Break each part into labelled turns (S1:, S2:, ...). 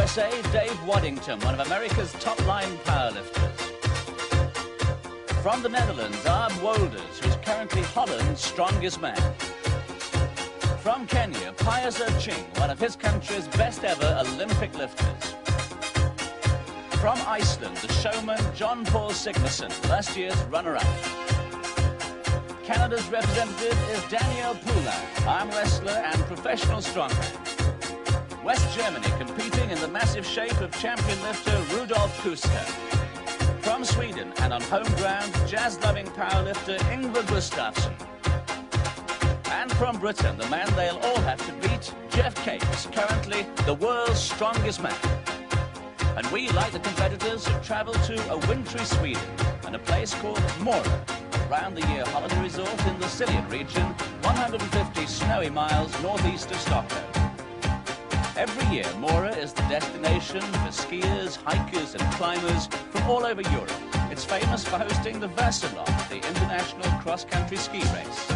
S1: USA, Dave Waddington, one of America's top-line powerlifters. From the Netherlands, Arb Wolders, who's currently Holland's strongest man. From Kenya, Pius Oching, one of his country's best-ever Olympic lifters. From Iceland, the showman John Paul Sigmarsson, last year's runner-up. Canada's representative is Daniel Poulain, arm wrestler and professional strongman. West Germany competing in the massive shape of champion lifter Rudolf Kuska. From Sweden and on home ground, jazz-loving powerlifter Ingvar Gustafsson. And from Britain, the man they'll all have to beat, Geoff Capes, currently the world's strongest man. And we, like the competitors, have travelled to a wintry Sweden and a place called Mora, a round-the-year holiday resort in the Siljan region, 150 snowy miles northeast of Stockholm. Every year, Mora is the destination for skiers, hikers and climbers from all over Europe. It's famous for hosting the Vasalopp, the international cross-country ski race.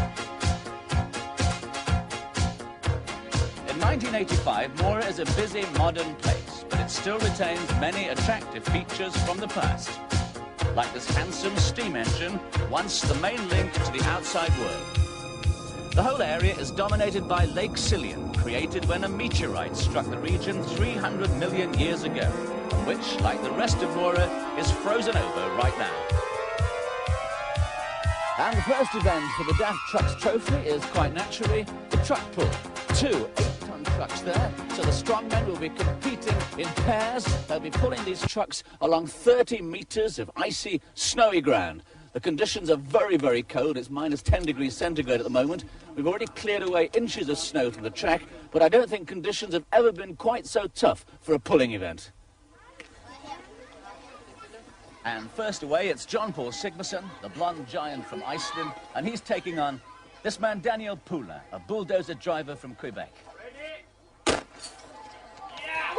S1: In 1985, Mora is a busy, modern place, but it still retains many attractive features from the past. Like this handsome steam engine, once the main link to the outside world. The whole area is dominated by Lake Siljan, created when a meteorite struck the region 300 million years ago, which, like the rest of Mora, is frozen over right now. And the first event for the Daft Trucks Trophy is, quite naturally, the truck pull. 2 8-ton trucks there, so the strongmen will be competing in pairs. They'll be pulling these trucks along 30 meters of icy, snowy ground. The conditions are very, very cold. It's minus 10 degrees centigrade at the moment. We've already cleared away inches of snow from the track, but I don't think conditions have ever been quite so tough for a pulling event. And first away, it's John Paul Sigmarsson, the blonde giant from Iceland, and he's taking on this man, Daniel Poulain, a bulldozer driver from Quebec.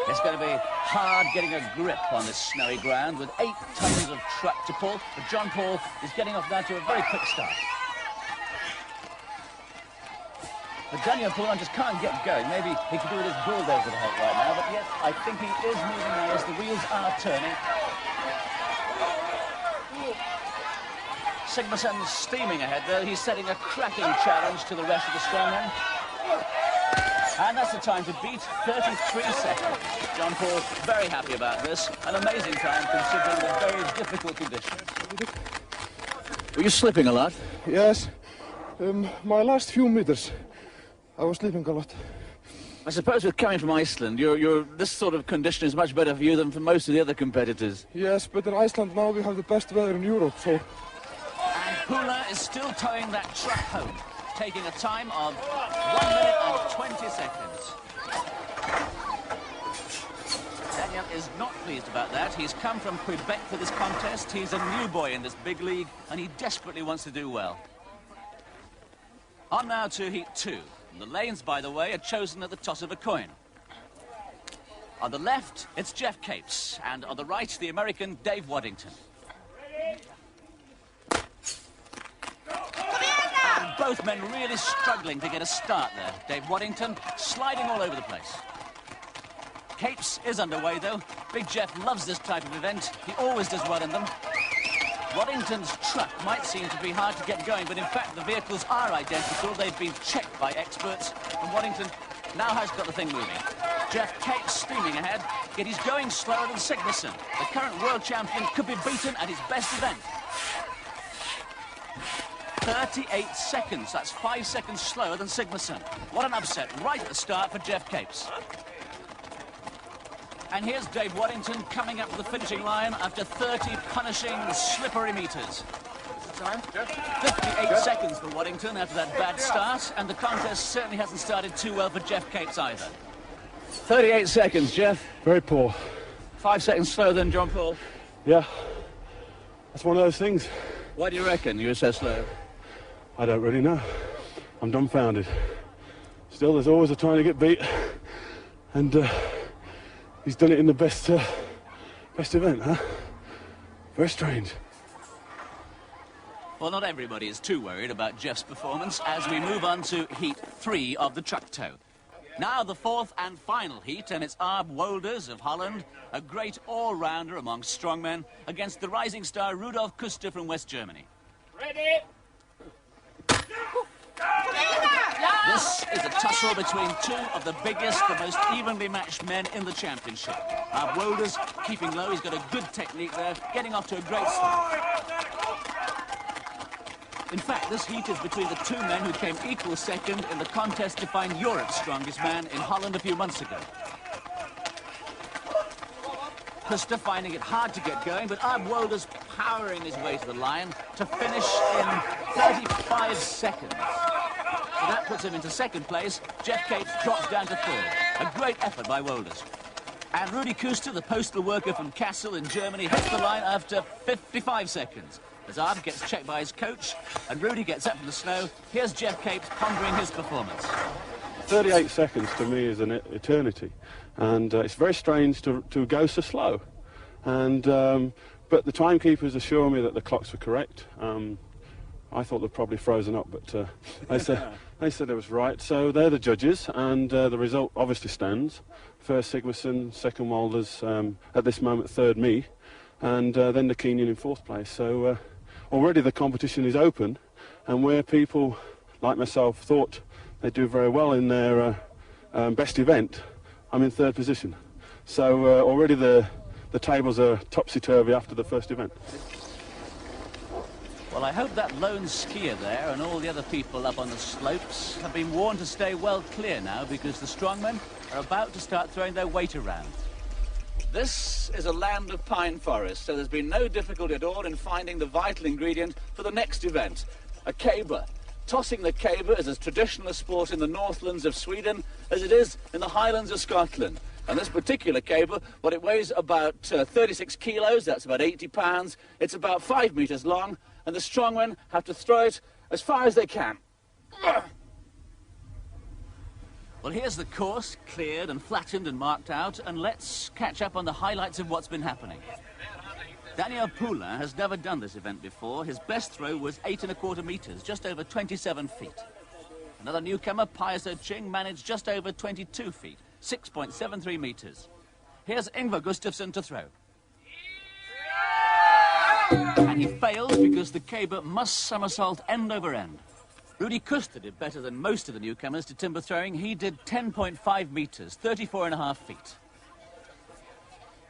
S1: It's going to be hard getting a grip on this snowy ground with 8 tons of truck to pull, but John Paul is getting off now to a very quick start. But Daniel Poulain just can't get going. Maybe he could do with his bulldozer to help right now, but yes, I think he is moving now as the wheels are turning. Sigmarsson's steaming ahead, though. He's setting a cracking challenge to the rest of the strongmen. And that's the time to beat 33 seconds. John Paul very happy about this. An amazing time considering the very difficult conditions. Were you slipping a lot?
S2: Yes. My last few meters, I was slipping a lot.
S1: I suppose with coming from Iceland, this sort of condition is much better for you than for most of the other competitors.
S2: Yes, but in Iceland now we have the best weather in Europe, so...
S1: And Poulain is still towing that truck home, taking a time of 1 minute and 20 seconds. Daniel is not pleased about that. He's come from Quebec for this contest. He's a new boy in this big league, and he desperately wants to do well. On now to Heat 2. And the lanes, by the way, are chosen at the toss of a coin. On the left, it's Geoff Capes, and on the right, the American Dave Waddington. And both men really struggling to get a start there. Dave Waddington sliding all over the place. Capes is underway, though. Big Geoff loves this type of event. He always does well in them. Waddington's truck might seem to be hard to get going, but in fact the vehicles are identical. They've been checked by experts, and Waddington now has got the thing moving. Geoff Capes steaming ahead, yet he's going slower than Sigmarsson. The current world champion could be beaten at his best event. 38 seconds, that's 5 seconds slower than Sigmarsson. What an upset right at the start for Geoff Capes. And here's Dave Waddington coming up to the finishing line after 30 punishing, slippery meters. Time? 58 seconds for Waddington after that bad start, and the contest certainly hasn't started too well for Geoff Capes either. 38 seconds, Geoff.
S2: Very poor.
S1: 5 seconds slower than John Paul.
S2: Yeah, that's one of those things.
S1: Why do you reckon you were so slow?
S2: I don't really know. I'm dumbfounded. Still, there's always a trying to get beat, and he's done it in the best event, huh? Very strange.
S1: Well, not everybody is too worried about Geoff's performance as we move on to Heat 3 of the truck tow. Now the fourth and final heat, and it's Aab Wolders of Holland, a great all-rounder among strongmen, against the rising star Rudolf Kuster from West Germany.
S3: Ready?
S1: This is a tussle between two of the biggest, the most evenly matched men in the championship. Aab Wolders keeping low, he's got a good technique there, getting off to a great start. In fact, this heat is between the two men who came equal second in the contest to find Europe's strongest man in Holland a few months ago. Kuster finding it hard to get going, but Aab Wolders powering his way to the line to finish in 35 seconds. So that puts him into second place. Jeff Capes drops down to third. A great effort by Wolders. And Rudi Kuster, the postal worker from Kassel in Germany, hits the line after 55 seconds. As Aab gets checked by his coach and Rudi gets up from the snow, here's Jeff Capes pondering his performance.
S2: 38 seconds to me is an eternity, and it's very strange to go so slow. And but the timekeepers assure me that the clocks were correct. I thought they'd probably frozen up, but they said it was right. So they're the judges, and the result obviously stands. First Sigmarsson, second Wolders, at this moment third me, and then the Kenyan in fourth place. So already the competition is open, and where people like myself thought they'd do very well in their best event, I'm in third position. So already the tables are topsy-turvy after the first event.
S1: Well, I hope that lone skier there and all the other people up on the slopes have been warned to stay well clear now, because the strongmen are about to start throwing their weight around. This is a land of pine forest, so there's been no difficulty at all in finding the vital ingredient for the next event, a caber. Tossing the caber is as traditional a sport in the Northlands of Sweden as it is in the Highlands of Scotland. And this particular caber, well, it weighs about 36 kilos, that's about 80 pounds. It's about 5 meters long, and the strongmen have to throw it as far as they can. Well, here's the course, cleared and flattened and marked out, and let's catch up on the highlights of what's been happening. Daniel Poulain has never done this event before. His best throw was 8¼ meters, just over 27 feet. Another newcomer, Pius Ching, managed just over 22 feet, 6.73 meters. Here's Ingvar Gustafsson to throw. And he fails because the caber must somersault end over end. Rudi Kuster did better than most of the newcomers to timber throwing. He did 10.5 meters, 34.5 feet.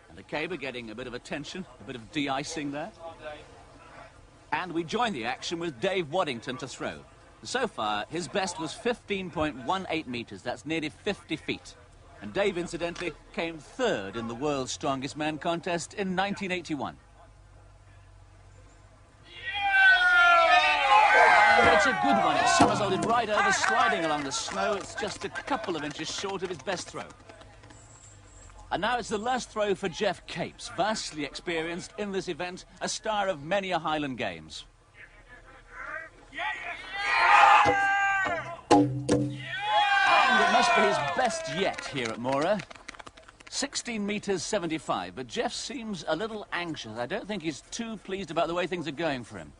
S1: And the caber getting a bit of attention, a bit of de-icing there. And we join the action with Dave Waddington to throw. So far, his best was 15.18 meters. That's nearly 50 feet. And Dave, incidentally, came third in the World's Strongest Man contest in 1981. And it's a good one. It somersaulted right over, sliding along the snow. It's just a couple of inches short of his best throw. And now it's the last throw for Jeff Capes, vastly experienced in this event, a star of many a Highland Games. And it must be his best yet here at Mora. 16 meters 75, but Jeff seems a little anxious. I don't think he's too pleased about the way things are going for him.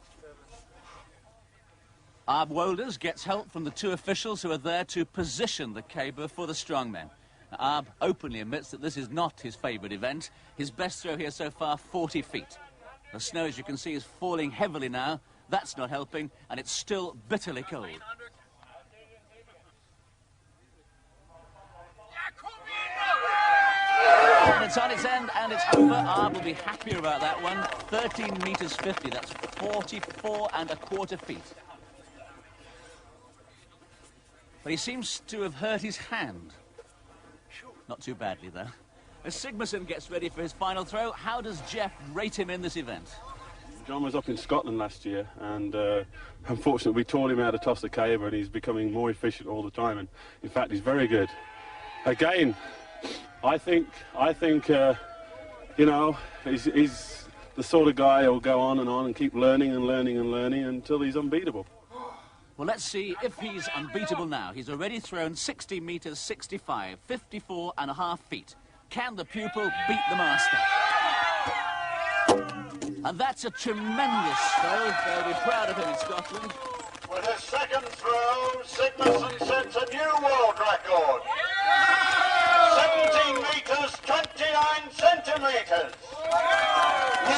S1: Aab Wolders gets help from the two officials who are there to position the caber for the strongmen. Aab openly admits that this is not his favourite event. His best throw here so far, 40 feet. The snow, as you can see, is falling heavily now. That's not helping, and it's still bitterly cold. And it's on its end, and it's over. Aab will be happier about that one. 13 meters 50, that's 44¼ feet. But he seems to have hurt his hand. Not too badly, though. As Sigmarsson gets ready for his final throw, how does Jeff rate him in this event?
S2: John was up in Scotland last year, and unfortunately we taught him how to toss the caber, and he's becoming more efficient all the time. And in fact, he's very good. Again, I think you know, he's the sort of guy who'll go on and keep learning and learning and learning until he's unbeatable.
S1: Well, let's see if he's unbeatable now. He's already thrown 60 meters 65, 54½ feet. Can the pupil beat the master? And that's a tremendous throw. They'll be proud of him in Scotland.
S4: With his second throw, Sigmarsson sets a new world record.
S3: 17 metres, 29 centimetres.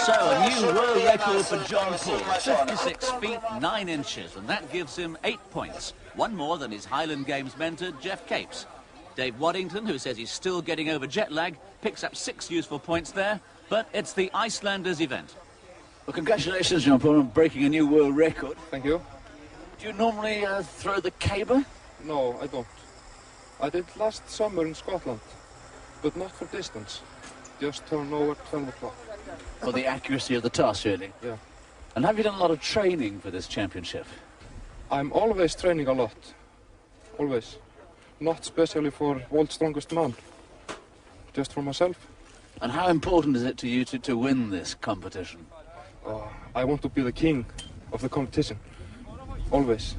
S1: So, a new world record for John Paul, 56 feet 9 inches, and that gives him 8 points, one more than his Highland Games mentor, Geoff Capes. Dave Waddington, who says he's still getting over jet lag, picks up 6 useful points there, but it's the Icelanders' event.
S4: Well, congratulations, John Paul, on breaking a new world record.
S5: Thank you.
S4: Do you normally throw the caber?
S5: No, I don't. I did last summer in Scotland, but not for distance. Just turn over 12 o'clock.
S4: For the accuracy of the toss, really?
S5: Yeah.
S4: And have you done a lot of training for this championship?
S5: I'm always training a lot. Always. Not especially for World's Strongest Man. Just for myself.
S4: And how important is it to you to win this competition?
S5: I want to be the king of the competition. Always.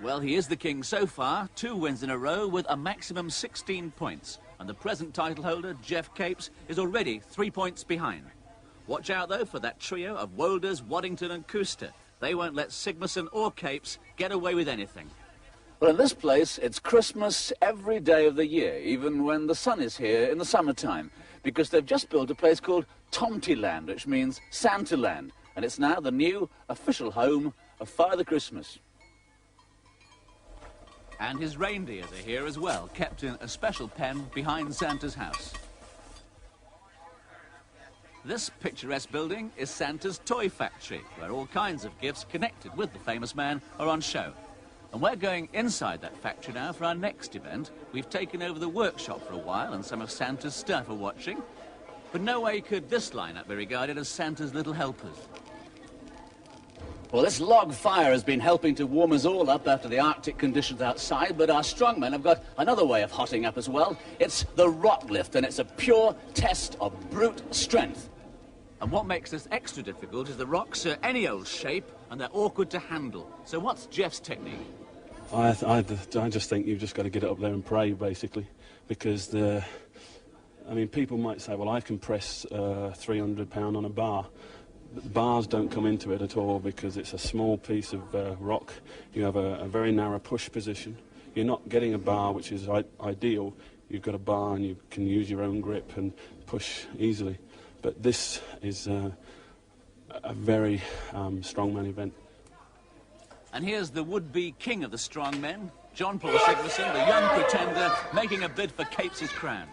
S1: Well, he is the king so far, 2 wins in a row with a maximum 16 points. And the present title holder, Geoff Capes, is already 3 points behind. Watch out, though, for that trio of Wolders, Waddington and Kuster. They won't let Sigmarsson or Capes get away with anything.
S4: Well, in this place, it's Christmas every day of the year, even when the sun is here in the summertime, because they've just built a place called Tomteland, which means Santa Land, and it's now the new official home of Father Christmas.
S1: And his reindeers are here as well, kept in a special pen behind Santa's house. This picturesque building is Santa's toy factory, where all kinds of gifts connected with the famous man are on show. And we're going inside that factory now for our next event. We've taken over the workshop for a while, and some of Santa's staff are watching. But no way could this lineup be regarded as Santa's little helpers.
S4: Well, this log fire has been helping to warm us all up after the Arctic conditions outside, but our strongmen have got another way of hotting up as well. It's the rock lift, and it's a pure test of brute strength.
S1: And what makes this extra difficult is the rocks are any old shape, and they're awkward to handle. So what's Geoff's technique?
S2: I just think you've just got to get it up there and pray, basically, because people might say, well, I can press 300 pound on a bar. But the bars don't come into it at all because it's a small piece of rock. You have a very narrow push position. You're not getting a bar, which is ideal. You've got a bar and you can use your own grip and push easily. But this is a very strongman event.
S1: And here's the would-be king of the strongmen, John Paul Sigmarsson, the young pretender, making a bid for Capes' crown.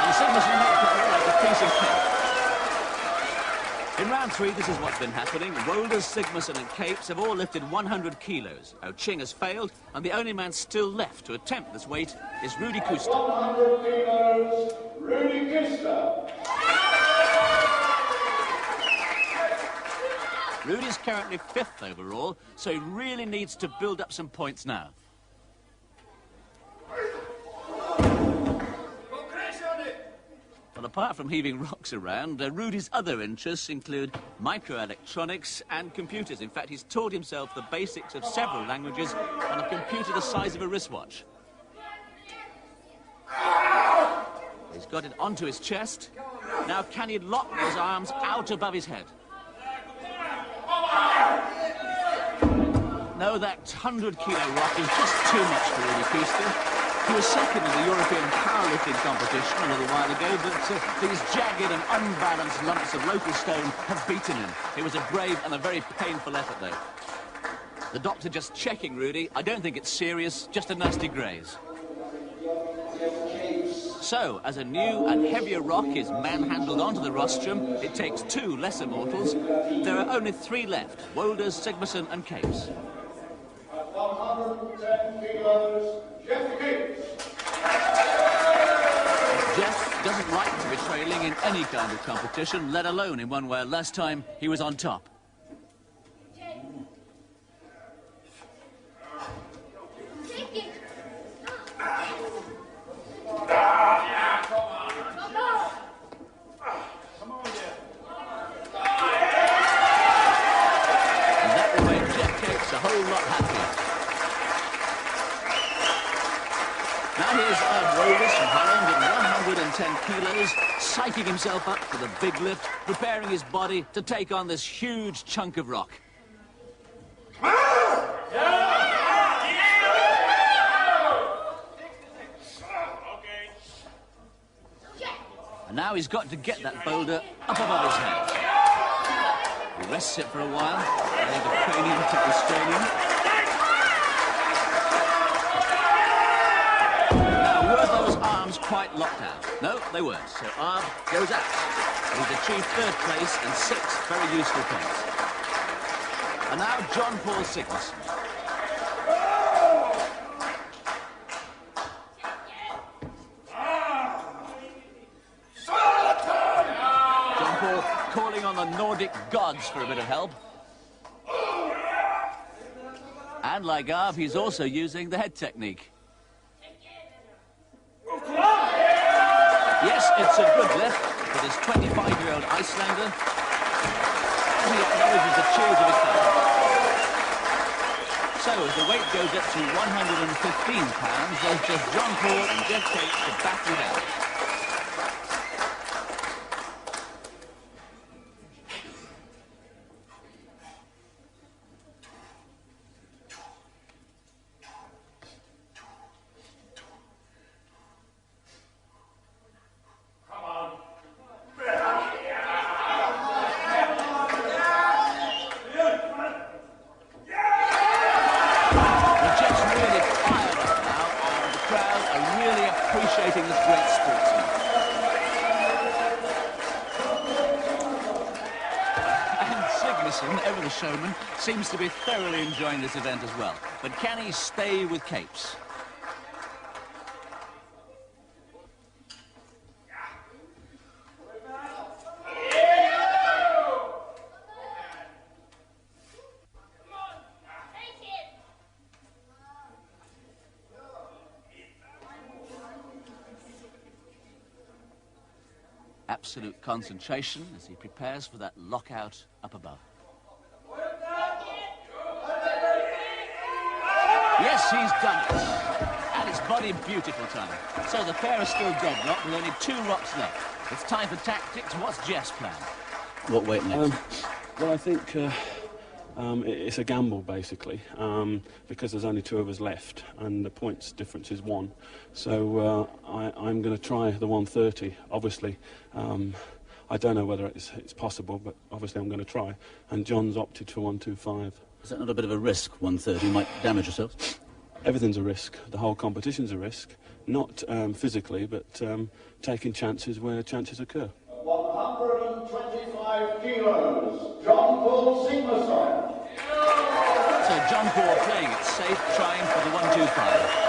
S1: And Sigmarsson makes it look like a piece of cake. In round 3, this is what's been happening. Wolders, Sigmarsson and Capes have all lifted 100 kilos. Ching has failed, and the only man still left to attempt this weight is Rudi Kuster.
S3: 100 kilos, Rudi Kuster.
S1: Rudi's currently 5th overall, so he really needs to build up some points now. Well, apart from heaving rocks around, Rudi's other interests include microelectronics and computers. In fact, he's taught himself the basics of several languages on a computer the size of a wristwatch. He's got it onto his chest. Now, can he lock those arms out above his head? No, that 100-kilo rock is just too much for Rudi Kuster. He was second in the European powerlifting competition a little while ago, but these jagged and unbalanced lumps of local stone have beaten him. It was a brave and a very painful effort, though. The doctor just checking Rudi. I don't think it's serious, just a nasty graze. So, as a new and heavier rock is manhandled onto the rostrum, it takes 2 lesser mortals. There are only 3 left, Wolders, Sigmarsson and Capes.
S3: At 110 kilos, Geoff Capes.
S1: Geoff doesn't like to be trailing in any kind of competition, let alone in one where last time he was on top. Kilos, psyching himself up for the big lift, preparing his body to take on this huge chunk of rock.
S4: And now he's got to get that boulder up above his head. He rests it for a while, leave the cranium to the sternum. Now, were those arms quite locked out? No, they weren't. So arm goes out. He's achieved third place and 6 very useful points. And now John Paul Sigmarsson. John Paul calling on the Nordic gods for a bit of help. And like Arv, he's also using the head technique. Yes, it's a good lift for this 25-year-old Icelander. And he acknowledges the cheers of his fans. So, as the weight goes up to 115 pounds, there's just John Paul and Geoff Capes to back it out. Appreciating this great sportsman. And Sigmarsson, ever the showman, seems to be thoroughly enjoying this event as well. But can he stay with Capes? Absolute concentration as he prepares for that lockout up above. Yes, he's done it. And it's body beautiful time. So the pair are still deadlocked with only 2 rocks left. It's time for tactics. What's Jeff's plan? What weight next?
S2: Well, I think it's a gamble, basically, because there's only 2 of us left, and the points difference is 1. So I'm going to try the 130, obviously. I don't know whether it's possible, but obviously I'm going to try. And John's opted for 125.
S4: Is that not a bit of a risk, 130? You might damage yourself.
S2: Everything's a risk. The whole competition's a risk. Not physically, but taking chances where chances occur.
S3: 125 kilos, John Paul Sigmarsson.
S4: So John Paul playing it safe, trying for the 125.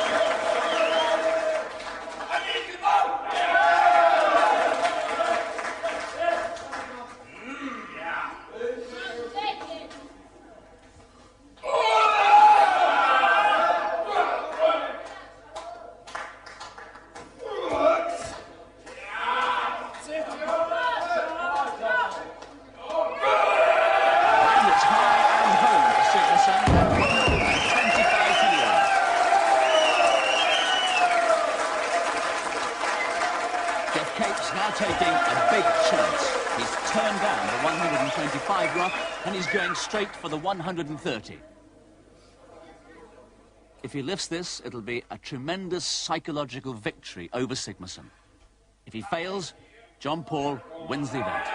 S4: Now taking a big chance. He's turned down the 125 rock and he's going straight for the 130. If he lifts this, it'll be a tremendous psychological victory over Sigmarsson. If he fails, John Paul wins the event.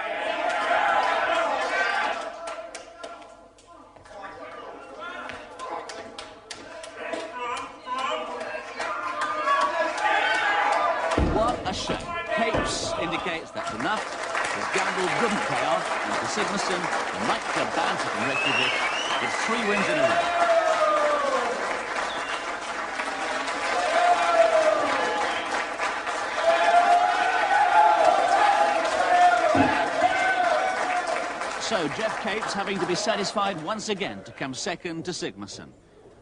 S4: What a show. Capes indicates that's enough. The gamble wouldn't pay off, and for Sigmarsson, the nightclub bouncer from Reykjavik with 3 wins in a row. So Geoff Capes having to be satisfied once again to come second to Sigmarsson.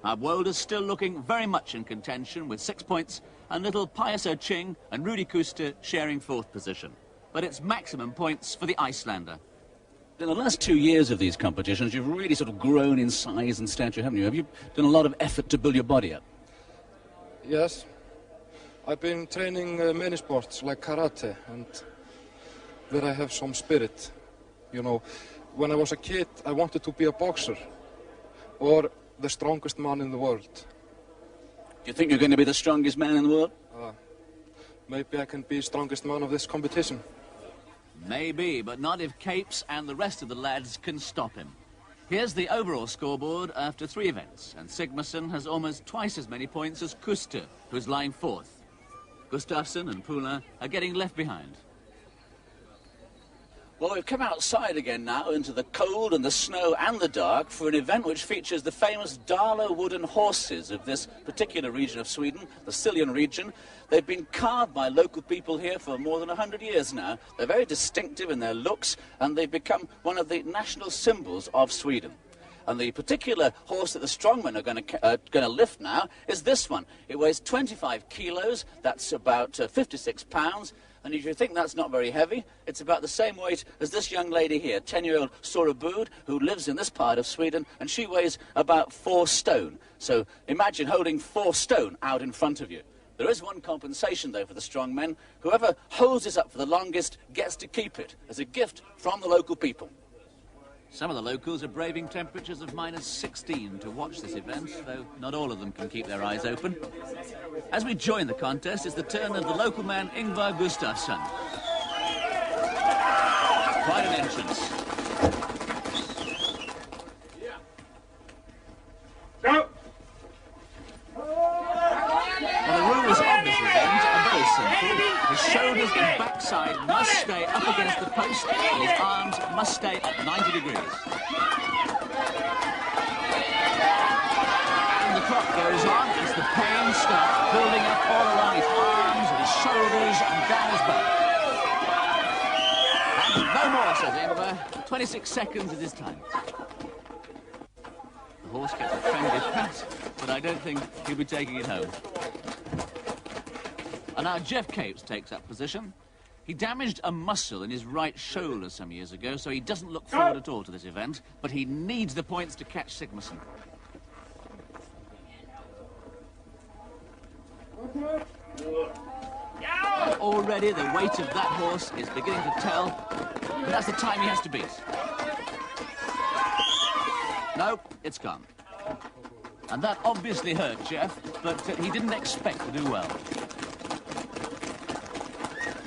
S4: Our Wolders still looking very much in contention with 6 points, and little Pius O'Ching and Rudi Kuster sharing 4th position. But it's maximum points for the Icelander. In the last 2 years of these competitions, you've really sort of grown in size and stature, haven't you? Have you done a lot of effort to build your body up?
S5: Yes. I've been training many sports like karate, and there I have some spirit. You know, when I was a kid, I wanted to be a boxer or the strongest man in the world.
S4: Do you think you're going to be the strongest man in the world?
S5: Maybe I can be strongest man of this competition.
S4: Maybe, but not if Capes and the rest of the lads can stop him. Here's the overall scoreboard after 3 events, and Sigmarsson has almost twice as many points as Kuster, who's lying 4th. Gustafsson and Poulain are getting left behind. Well, we've come outside again now into the cold and the snow and the dark for an event which features the famous Dala wooden horses of this particular region of Sweden, the Siljan region. They've been carved by local people here for more than 100 years now. They're very distinctive in their looks, and they've become one of the national symbols of Sweden. And the particular horse that the strongmen are going to lift now is this one. It weighs 25 kilos, that's about 56 pounds. And if you think that's not very heavy, it's about the same weight as this young lady here, 10-year-old Sora Bud, who lives in this part of Sweden, and she weighs about 4 stone. So imagine holding 4 stone out in front of you. There is one compensation, though, for the strong men. Whoever holds this up for the longest gets to keep it as a gift from the local people. Some of the locals are braving temperatures of -16 to watch this event, though not all of them can keep their eyes open. As we join the contest, it's the turn of the local man Ingvar Gustafsson. Quite an entrance.
S3: Go!
S4: Well, the rules of this event are very simple. His shoulders and backside must stay up against the post, and his arms must stay at 90 degrees. And the clock goes on as the pain starts building up all around his arms and his shoulders and down his back. And no more, says Ingvar. 26 seconds is his time. The horse gets a friendly pat, but I don't think he'll be taking it home. And now Jeff Capes takes up position. He damaged a muscle in his right shoulder some years ago, so he doesn't look forward at all to this event, but he needs the points to catch Sigmarsson. And already the weight of that horse is beginning to tell, but that's the time he has to beat. No, it's gone. And that obviously hurt Jeff, but he didn't expect to do well.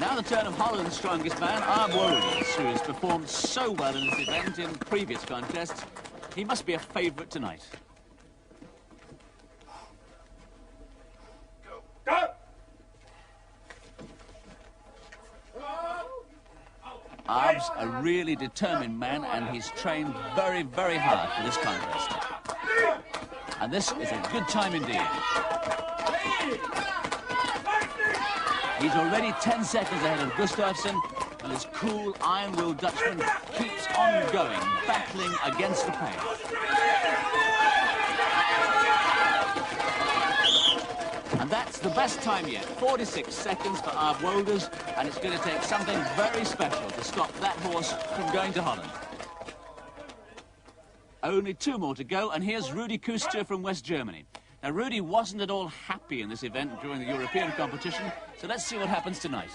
S4: Now the turn of Holland's strongest man, Aab Wouters, who has performed so well in this event in previous contests. He must be a favourite tonight.
S3: Go!
S4: Aab's a really determined man, and he's trained very, very hard for this contest. And this is a good time indeed. He's already 10 seconds ahead of Gustafsson, and this cool, iron-willed Dutchman keeps on going, battling against the pain. And that's the best time yet, 46 seconds for Aab Wouters, and it's going to take something very special to stop that horse from going to Holland. Only 2 more to go, and here's Rudi Kuster from West Germany. Now, Rudi wasn't at all happy in this event during the European competition, so let's see what happens tonight.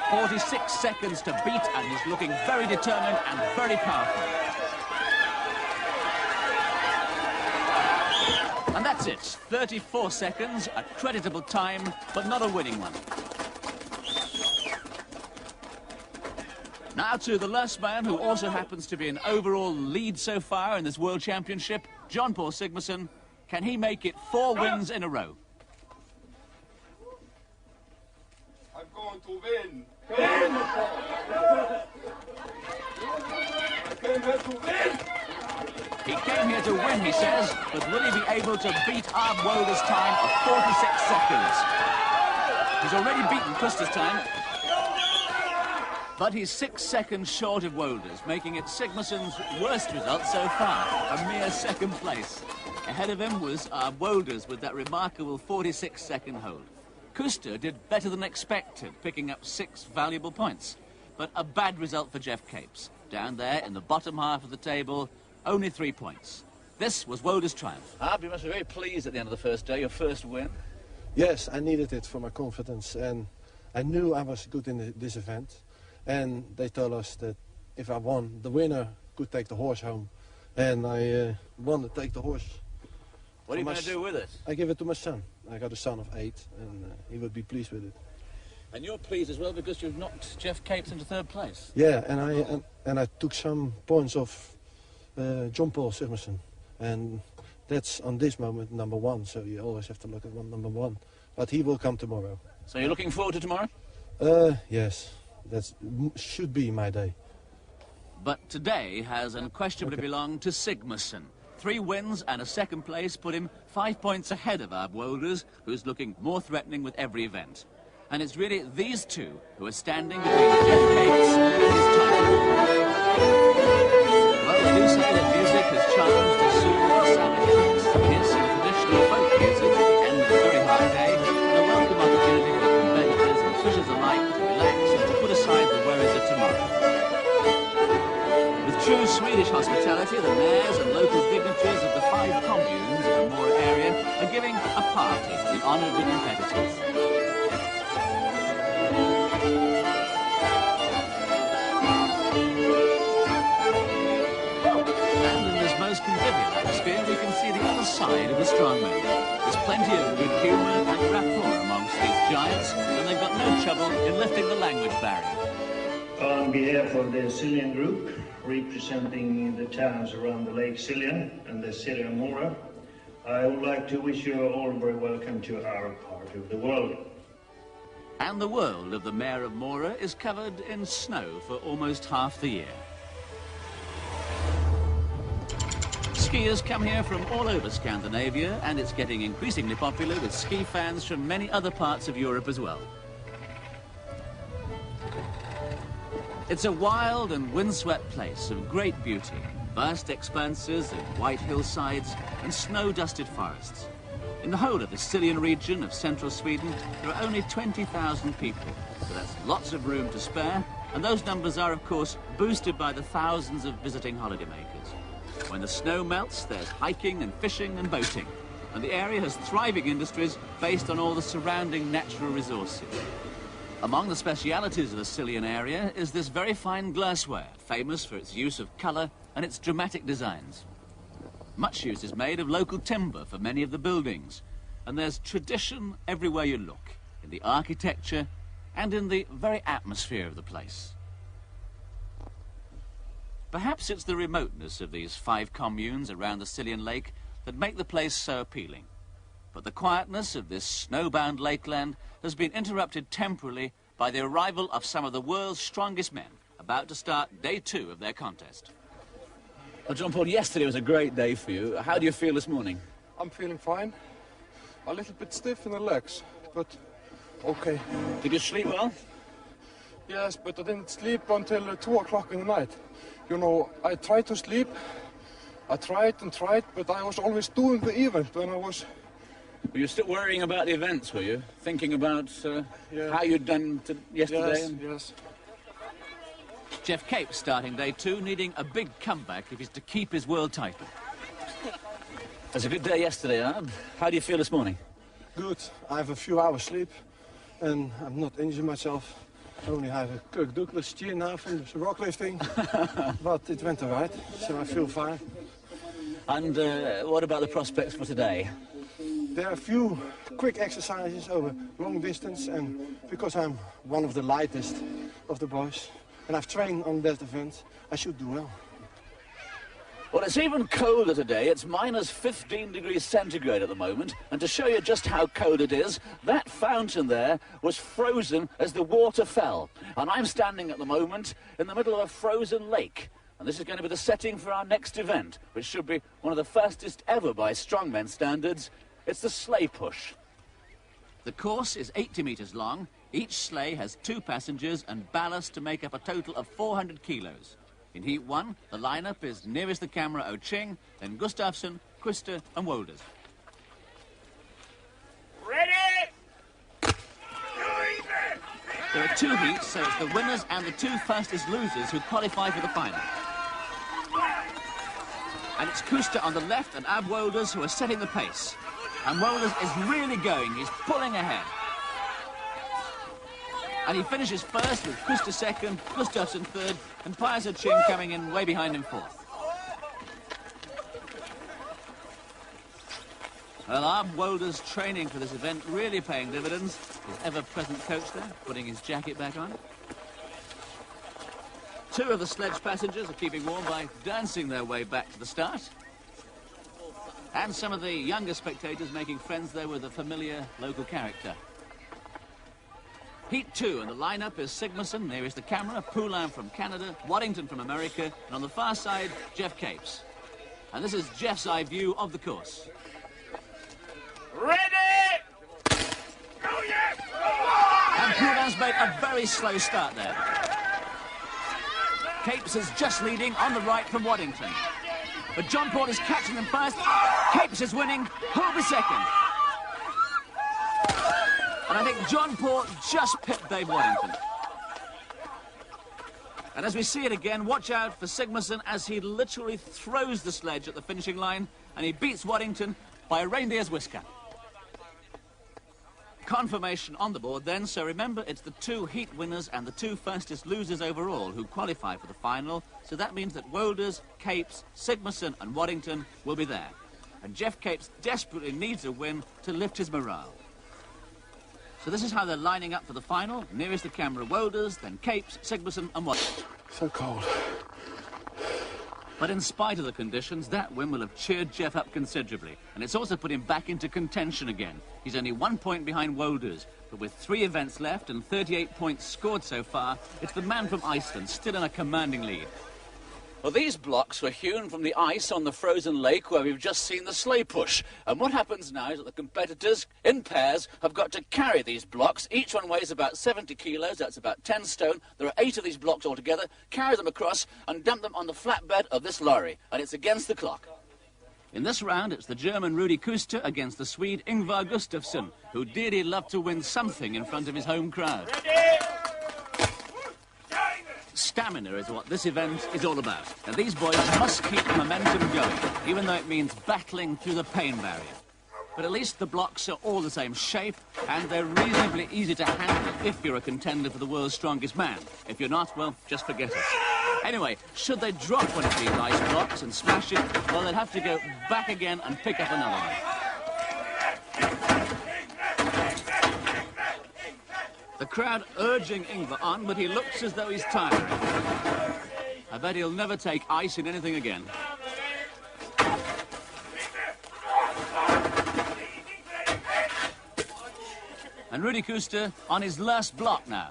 S4: "46 seconds to beat, and he's looking very determined and very powerful. And that's it, 34 seconds, a creditable time, but not a winning one. Now to the last man, who also happens to be an overall lead so far in this World Championship, John Paul Sigmarsson. Can he make it 4 wins in a row?
S3: I'm going to win. I came here to win.
S4: He came here to win, he says, but will he be able to beat Aab Wouters' time of 46 seconds? He's already beaten Kuster's time, but he's 6 seconds short of Wouters, making it Sigmarsson's worst result so far, a mere 2nd place. Ahead of him was Aab Wouters with that remarkable 46-second hold. Kuster did better than expected, picking up 6 valuable points. But a bad result for Jeff Capes. Down there in the bottom half of the table, only 3 points. This was Wouters' triumph. Aab, you must be very pleased at the end of the first day, your first win.
S6: Yes, I needed it for my confidence, and I knew I was good in this event. And they told us that if I won, the winner could take the horse home. And I won to take the horse.
S4: What are you going to do with it?
S6: I give it to my son. I got a son of 8, and he would be pleased with it.
S4: And you're pleased as well because you've knocked Jeff Capes into 3rd place.
S6: Yeah, and I took some points off John Paul Sigmarsson, and that's on this moment number 1. So you always have to look at number 1. But he will come tomorrow.
S4: So you're looking forward to tomorrow?
S6: Yes, that should be my day.
S4: But today has unquestionably belonged to Sigmarsson. 3 wins and a 2nd place put him 5 points ahead of Ab Wolders, who's looking more threatening with every event. And it's really these two who are standing between Jeff Capes and his title. Well, they do say that music has charms to soothe the savage hearts. Here's some traditional folk music at the end of a very hard day, and a welcome opportunity for competitors and fishers alike to relax and to put aside the worries of tomorrow. With true Swedish hospitality, the mayors and local dignitaries of the 5 communes of the Mora area are giving a party in honour of the competitors. And in this most convivial atmosphere, we can see the other side of the strongmen. There's plenty of good humour and rapport amongst these giants, and they've got no trouble in lifting the language barrier.
S7: On behalf of the Siljan Group, representing the towns around the Lake Siljan and the city of Mora, I would like to wish you all very welcome to our part of the world.
S4: And the world of the Mayor of Mora is covered in snow for almost half the year. Skiers come here from all over Scandinavia, and it's getting increasingly popular with ski fans from many other parts of Europe as well. It's a wild and windswept place of great beauty, vast expanses of white hillsides and snow-dusted forests. In the whole of the Siljan region of central Sweden, there are only 20,000 people, so that's lots of room to spare, and those numbers are, of course, boosted by the thousands of visiting holidaymakers. When the snow melts, there's hiking and fishing and boating, and the area has thriving industries based on all the surrounding natural resources. Among the specialities of the Siljan area is this very fine glassware, famous for its use of colour and its dramatic designs. Much use is made of local timber for many of the buildings, and there's tradition everywhere you look, in the architecture and in the very atmosphere of the place. Perhaps it's the remoteness of these 5 communes around the Siljan lake that make the place so appealing. But the quietness of this snowbound lakeland has been interrupted temporarily by the arrival of some of the world's strongest men, about to start day 2 of their contest. Well, John Paul, yesterday was a great day for you. How do you feel this morning?
S5: I'm feeling fine. A little bit stiff in the legs, but okay.
S4: Did you sleep well?
S5: Yes, but I didn't sleep until 2 o'clock in the night. You know, I tried to sleep. I tried and tried, but I was always doing the event when I was...
S4: Were you still worrying about the events, were you? Thinking about how you'd done yesterday?
S5: Yes.
S4: Jeff Capes starting day 2, needing a big comeback if he's to keep his world title. It was a good day yesterday, Ab. How do you feel this morning?
S6: Good. I have a few hours sleep, and I'm not injuring myself. I only have a Kirk Douglas chin now from the rock lifting, but it went all right, so I feel fine.
S4: And what about the prospects for today?
S6: There are a few quick exercises over long distance, and because I'm one of the lightest of the boys, and I've trained on that event, I should do well.
S4: Well, it's even colder today. It's minus 15 degrees centigrade at the moment. And to show you just how cold it is, that fountain there was frozen as the water fell. And I'm standing at the moment in the middle of a frozen lake. And this is going to be the setting for our next event, which should be one of the fastest ever by strongmen standards. It's the sleigh push. The course is 80 metres long. Each sleigh has 2 passengers and ballast to make up a total of 400 kilos. In Heat 1, the lineup is nearest the camera O'Ching, then Gustafsson, Quister and Wolders. Ready! There are 2 heats, so it's the winners and the 2 fastest losers who qualify for the final. And it's Quister on the left and Ab Wolders who are setting the pace. And Wolders is really going, he's pulling ahead. And he finishes first with Quister second, Gustafsson third, and Pius O'Ching coming in way behind him fourth. Well, Arb Wolders' training for this event really paying dividends. His ever-present coach there, putting his jacket back on. Two of the sledge passengers are keeping warm by dancing their way back to the start. And some of the younger spectators making friends there with a familiar local character. Heat 2, and the lineup is Sigmarsson, nearest the camera, Poulin from Canada, Waddington from America, and on the far side, Geoff Capes. And this is Geoff's eye view of the course.
S3: Ready! Oh, yes!
S4: And Poulin's made a very slow start there. Capes is just leading on the right from Waddington. But John Paul is catching them first. Capes is winning. Who'll be second? And I think John Paul just pipped Dave Waddington. And as we see it again, watch out for Sigmarsson as he literally throws the sledge at the finishing line and he beats Waddington by a reindeer's whisker. Confirmation on the board then, so remember it's the two heat winners and the two fastest losers overall who qualify for the final, so that means that Wolders, Capes, Sigmarsson and Waddington will be there. And Geoff Capes desperately needs a win to lift his morale. So this is how they're lining up for the final. Nearest the camera, Wolders, then Capes, Sigmarsson and Waddington.
S2: So cold.
S4: But in spite of the conditions, that win will have cheered Geoff up considerably. And it's also put him back into contention again. He's only 1 point behind Wolders, but with 3 events left and 38 points scored so far, it's the man from Iceland still in a commanding lead. Well, these blocks were hewn from the ice on the frozen lake where we've just seen the sleigh push. And what happens now is that the competitors, in pairs, have got to carry these blocks. Each one weighs about 70 kilos, that's about 10 stone. There are 8 of these blocks altogether. Carry them across and dump them on the flatbed of this lorry. And it's against the clock. In this round, it's the German Rudi Kuster against the Swede Ingvar Gustafsson, who dearly loved to win something in front of his home crowd. Stamina is what this event is all about. And these boys must keep the momentum going, even though it means battling through the pain barrier. But at least the blocks are all the same shape, and they're reasonably easy to handle if you're a contender for the world's strongest man. If you're not, well, just forget it. Anyway, should they drop one of these ice blocks and smash it, well, they'd have to go back again and pick up another one. The crowd urging Ingvar on, but he looks as though he's tired. I bet he'll never take ice in anything again. And Rudi Kuster on his last block now.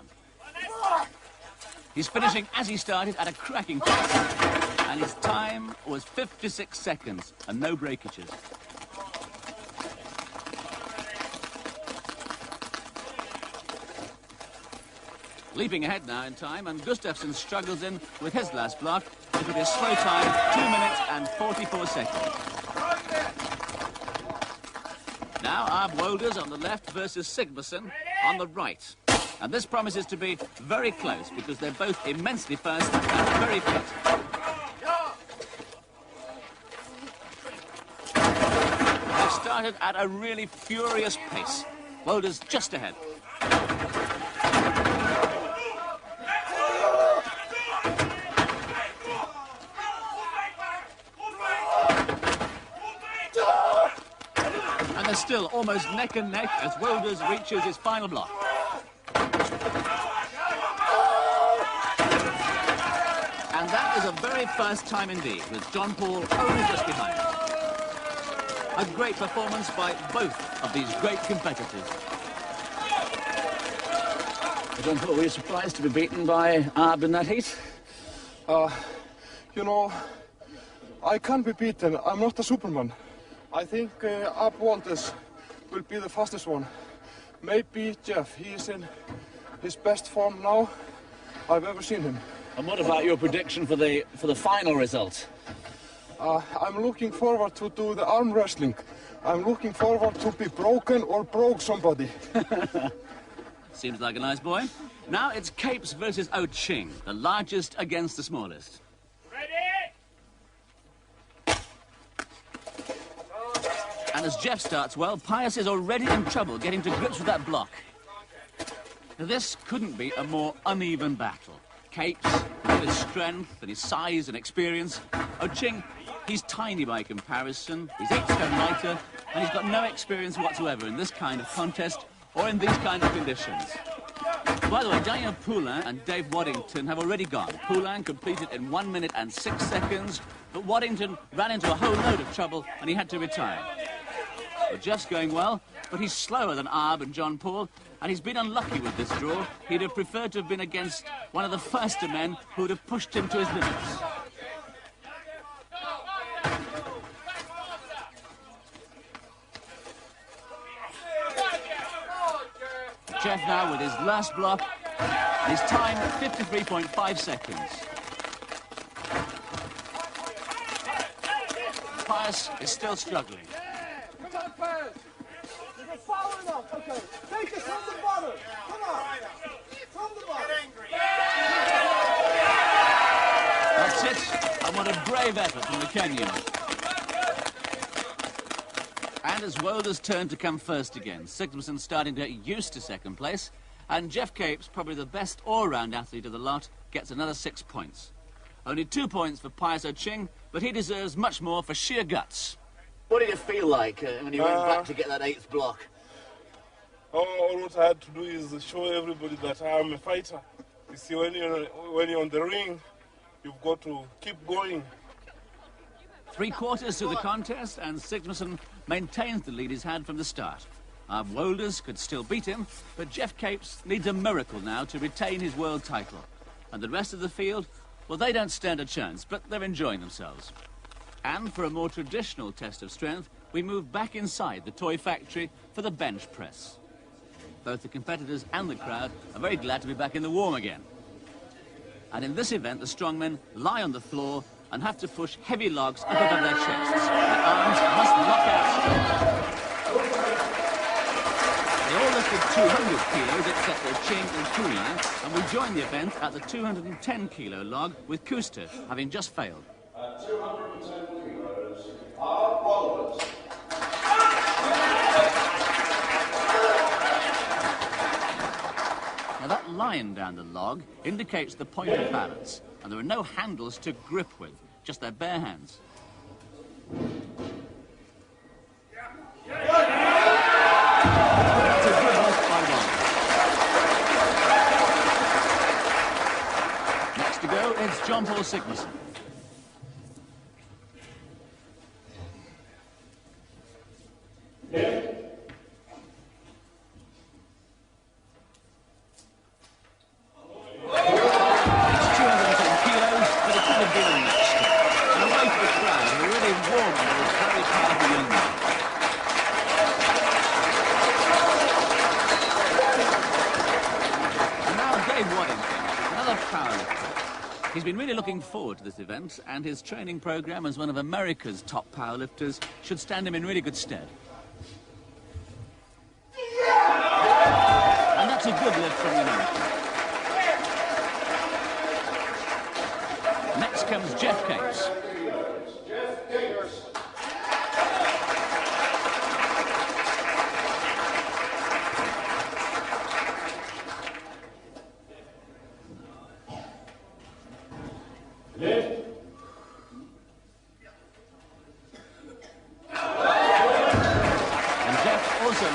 S4: He's finishing as he started at a cracking pace. And his time was 56 seconds and no breakages. Leaping ahead now in time, and Gustafsson struggles in with his last block. It'll be a slow time, 2 minutes and 44 seconds. Now Arb Wolders on the left versus Sigmarsson on the right. And this promises to be very close because they're both immensely fast and very fit. They've started at a really furious pace. Wolders just ahead. And they're still almost neck and neck as Wolders reaches his final block. And that is a very fast time indeed, with John Paul only just behind. A great performance by both of these great competitors.
S1: John Paul, were you surprised to be beaten by Arb in that heat?
S5: You know, I can't be beaten. I'm not a Superman. I think Arb Wolders will be the fastest one. Maybe Geoff. He is in his best form now I've ever seen him.
S1: And what about your prediction for the final result?
S5: I'm looking forward to do the arm wrestling. I'm looking forward to be broken or broke somebody.
S4: Seems like a nice boy. Now it's Capes versus Oh Ching, the largest against the smallest. And as Geoff starts well, Pius is already in trouble getting to grips with that block. This couldn't be a more uneven battle. Capes, with his strength and his size and experience. Oh Ching, he's tiny by comparison. He's 8 stone lighter,
S1: and he's got no experience whatsoever in this kind of contest or in these kind of conditions. By the way, Daniel Poulain and Dave Waddington have already gone. Poulain completed in 1 minute and 6 seconds, but Waddington ran into a whole load of trouble and he had to retire. Well, Jeff's going well, but he's slower than Arb and John Paul, and he's been unlucky with this draw. He'd have preferred to have been against one of the faster men who would have pushed him to his limits. Jeff now with his last block. His time, 53.5 seconds. Pius is still struggling.
S8: Come on, Pius. You're following up. Okay. Take it from the bottom. Come on. From the bottom.
S1: That's it. And what a brave effort from the Kenyan. And it's Wolder's turn to come first again. Sigmarsson starting to get used to second place. And Jeff Capes, probably the best all-round athlete of the lot, gets another 6 points. Only 2 points for Pius Oching, but he deserves much more for sheer guts.
S4: What did it feel like when you went back to get that 8th block?
S9: All what I had to do is show everybody that I am a fighter. You see, when you're on the ring, you've got to keep going.
S1: 3/4 through the contest, and Sigmarsson maintains the lead he's had from the start. Wolders could still beat him, but Jeff Capes needs a miracle now to retain his world title. And the rest of the field, well, they don't stand a chance, but they're enjoying themselves. And for a more traditional test of strength, we move back inside the toy factory for the bench press. Both the competitors and the crowd are very glad to be back in the warm again. And in this event, the strongmen lie on the floor and have to push heavy logs up above their chests. Their arms must lock out straight. They all lifted 200 kilos except for Ching and Poulain, and we join the event at the 210-kilo log with Kuster having just failed.
S3: At 210 kilos, Arb Wolders.
S1: Now that line down the log indicates the point of balance, and there are no handles to grip with, just their bare hands. That's a good lift by one. Next to go, it's John Paul Sigmarsson. He's been really looking forward to this event, and his training program as one of America's top powerlifters should stand him in really good stead. And that's a good lift from the American. Next comes Jeff Capes.
S3: Jeff Capes.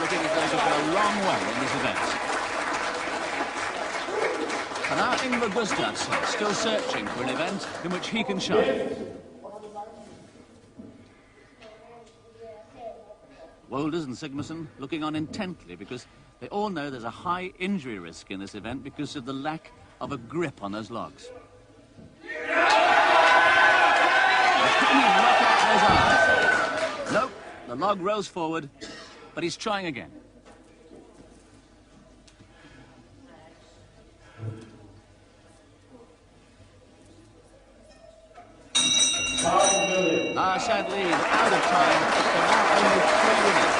S1: Looking as though he'll go a long way in this event. And now Ingvar Gustafsson, still searching for an event in which he can shine. Wolders and Sigmarsson looking on intently because they all know there's a high injury risk in this event because of the lack of a grip on those logs. Can he knock out those arms? Nope, the log rolls forward, but he's trying again. Sadly, he's out of time, so now only 3 winners.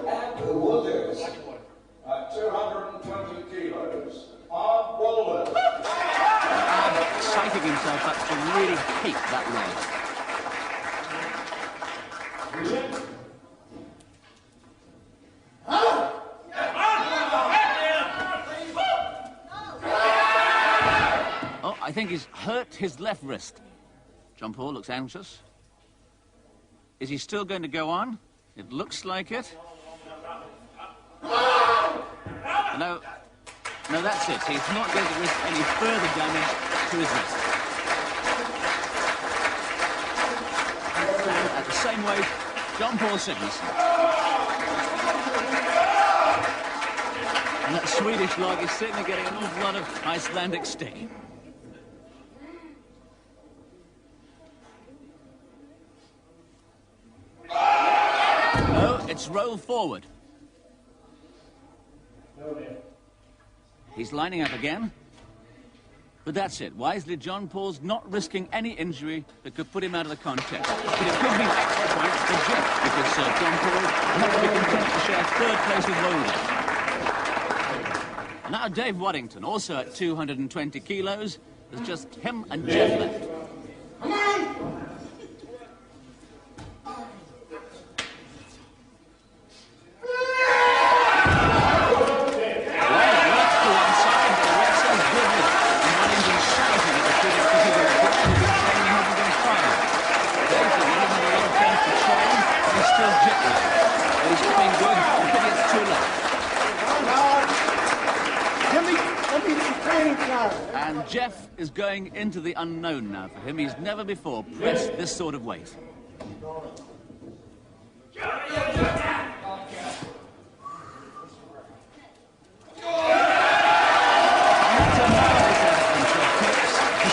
S3: And Wolders at 220 kilos. Arb Wolders.
S1: Arb psyching himself up to really hate that log. I think he's hurt his left wrist.
S4: John Paul looks anxious. Is he still going to go on? It looks like it. No, that's it. He's not going to risk any further damage to his wrist. And at the same weight, John Paul Sigmarsson. And that Swedish log is certainly getting an awful lot of Icelandic stick. No, it's roll forward. He's lining up again. But that's it. Wisely, John Paul's not risking any injury that could put him out of the contest. But it could mean extra points for Jeff, because John Paul has to be content to share third place with Wolder. Now Dave Waddington, also at 220 kilos. There's just him and Jeff left.
S8: Come on!
S4: And Jeff is going into the unknown now for him. He's never before pressed this sort of weight. The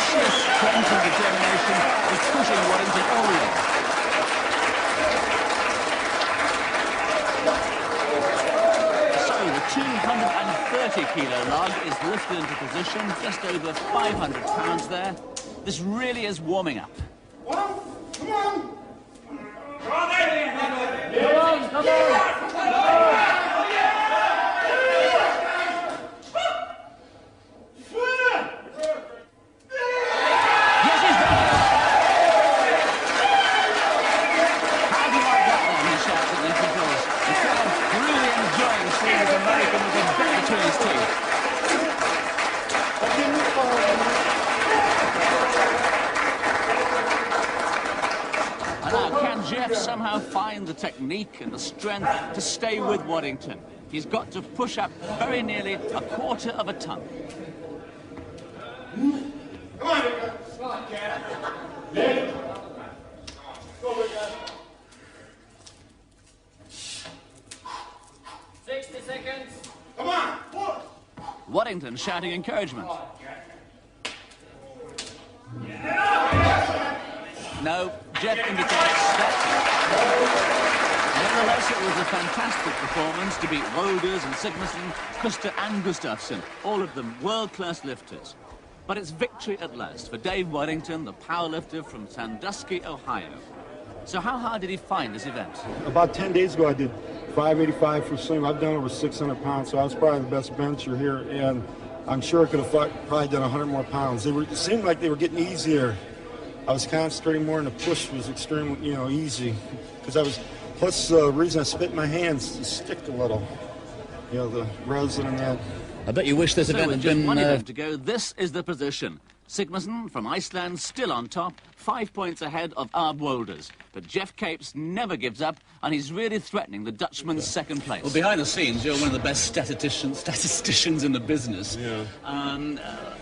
S4: sheer strength and determination is pushing Waddington all the way. So the 230-kilo log is lifted into position, just over 500 pounds there. This really is warming up.
S8: Come on!
S4: Jeff somehow find the technique and the strength to stay with Waddington. He's got to push up very nearly a quarter of a ton.
S8: Come on, Victor. Come on, Ken. Go, Victor.
S10: 60 seconds.
S8: Come on.
S4: Waddington shouting encouragement. No, Jeff indicates that. Nevertheless, it was a fantastic performance to beat Wolders and Sigmarsson, Kuster and Gustafsson, all of them world-class lifters. But it's victory at last for Dave Waddington, the powerlifter from Sandusky, Ohio. So how hard did he find this event?
S11: About 10 days ago, I did 585 for swing. I've done over 600 pounds, so I was probably the best bencher here, and I'm sure I could have probably done 100 more pounds. It seemed like they were getting easier. I was concentrating more, and the push was extremely, easy. Because I was, plus the reason I spit in my hands to stick a little. The resin and that.
S4: I bet you wish this event had been... one event to go, this is the position. Sigmarsson from Iceland still on top, 5 points ahead of Arb Wolders. But Jeff Capes never gives up, and he's really threatening the Dutchman's second place. Well, behind the scenes, you're one of the best statisticians in the business.
S2: Yeah.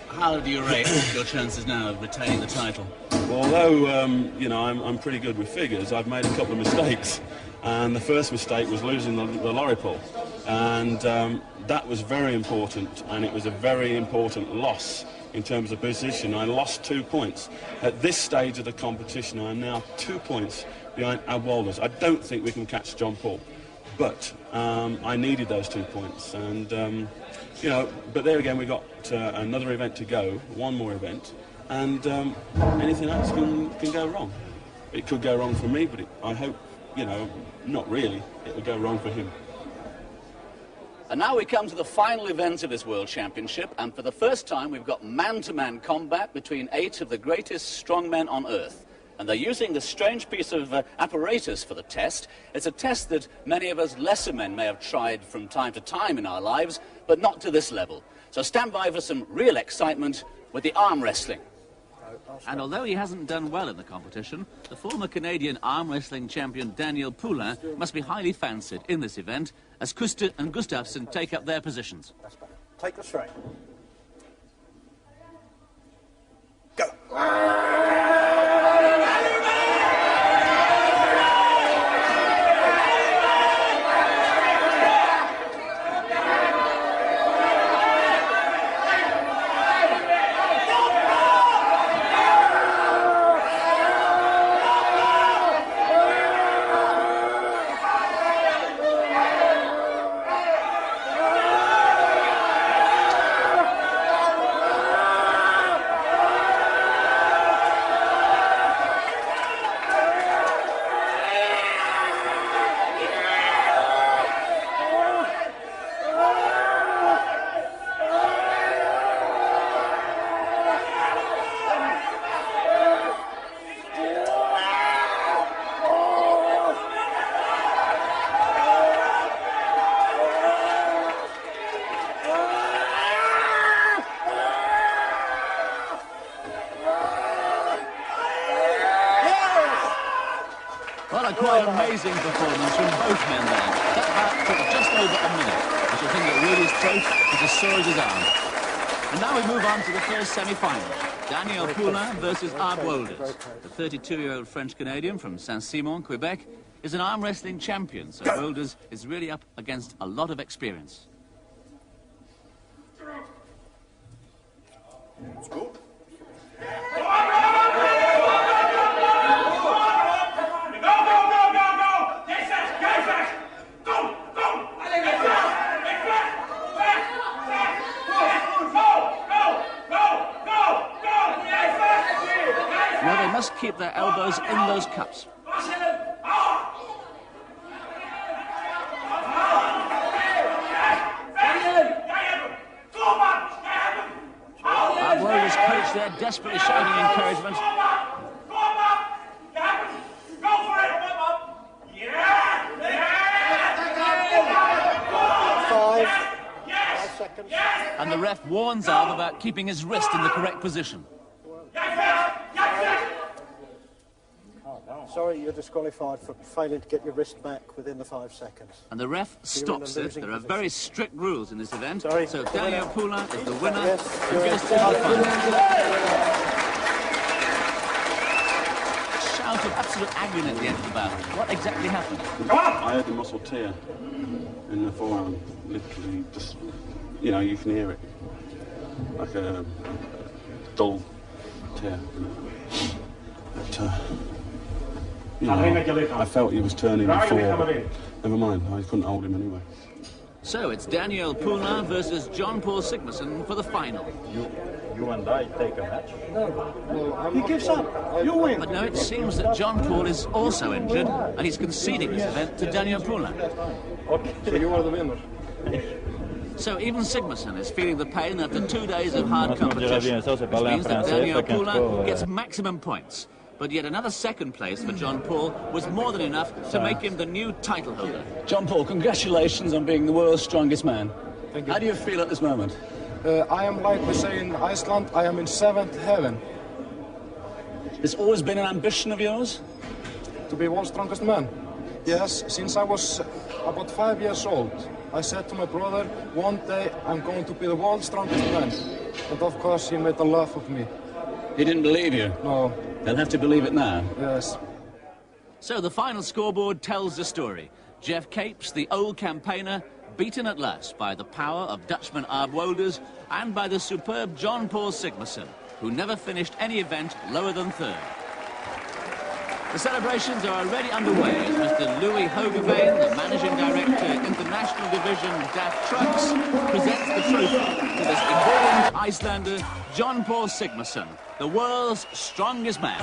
S4: How do you rate your chances now of retaining the title?
S2: Well, although, I'm pretty good with figures, I've made a couple of mistakes. And the first mistake was losing the lorry pull. And that was very important, and it was a very important loss in terms of position. I lost 2 points. At this stage of the competition, I am now 2 points behind Arb Wolders. I don't think we can catch John Paul, but I needed those 2 points. And, but there again, we got another event to go, one more event, and anything else can go wrong. It could go wrong for me, but I hope, not really. It would go wrong for him.
S4: And now we come to the final event of this World Championship, and for the first time we've got man-to-man combat between 8 of the greatest strongmen on Earth. And they're using this strange piece of apparatus for the test. It's a test that many of us lesser men may have tried from time to time in our lives, but not to this level. So stand by for some real excitement with the arm wrestling. And although he hasn't done well in the competition, the former Canadian arm wrestling champion Daniel Poulain must be highly fancied in this event as Kuster and Gustafsson take up their positions.
S6: Take the straight.
S4: Well, a quite amazing performance from both men there. That bout took just over a minute, which I think that Rudy's throat was as sore as his arm. And now we move on to the first semi-final. Daniel Poulain versus Ard Wolders. The 32-year-old French-Canadian from Saint-Simon, Quebec, is an arm wrestling champion, so Wolders is really up against a lot of experience.
S6: Let's go.
S4: Now they must keep their elbows in those cups. Ard Wolders' coach there desperately shouting encouragement.
S6: Five seconds.
S4: And the ref warns Ard about keeping his wrist in the correct position.
S6: Sorry, you're disqualified for failing to get your wrist back within the 5 seconds.
S4: And the ref stops it. There are very strict rules in this event.
S6: Sorry.
S4: So Daniel Poulain is the winner
S6: Yes,
S4: and goes to the final. Shout of absolute agony at the end of the bout. What exactly happened?
S2: I had the muscle tear in the forearm, literally just, you know, you can hear it. Like a dull tear. But, you know, I felt he was turning forward. Never mind, I couldn't hold him anyway.
S4: So it's Daniel Poulain versus John Paul Sigmarsson for the final.
S10: You and I take a match?
S6: No, he gives up. You win.
S4: But no, it seems that John Paul is also injured and he's conceding this event to Daniel Poulain.
S5: Okay, so you are the winner.
S4: So even Sigmarsson is feeling the pain after 2 days of hard competition, which means that Daniel Poulain gets maximum points. But yet another second place for John Paul was more than enough to make him the new title holder.
S1: John Paul, congratulations on being the world's strongest man.
S5: Thank you.
S1: How do you feel at this moment?
S5: I am, like we say in Iceland, I am in seventh heaven.
S1: It's always been an ambition of yours?
S5: To be world's strongest man. Yes, since I was about 5 years old. I said to my brother, one day I'm going to be the world's strongest man. And of course he made a laugh of me.
S1: He didn't believe you?
S5: No.
S1: They'll have to believe it now.
S5: Yes.
S4: So the final scoreboard tells the story. Jeff Capes, the old campaigner, beaten at last by the power of Dutchman Ard Wolders and by the superb John Paul Sigmarsson, who never finished any event lower than third. The celebrations are already underway as Mr. Louis Hoogeveen, the Managing Director, International Division DAF Trucks, presents the trophy to this important Icelander, John Paul Sigmarsson, the world's strongest man.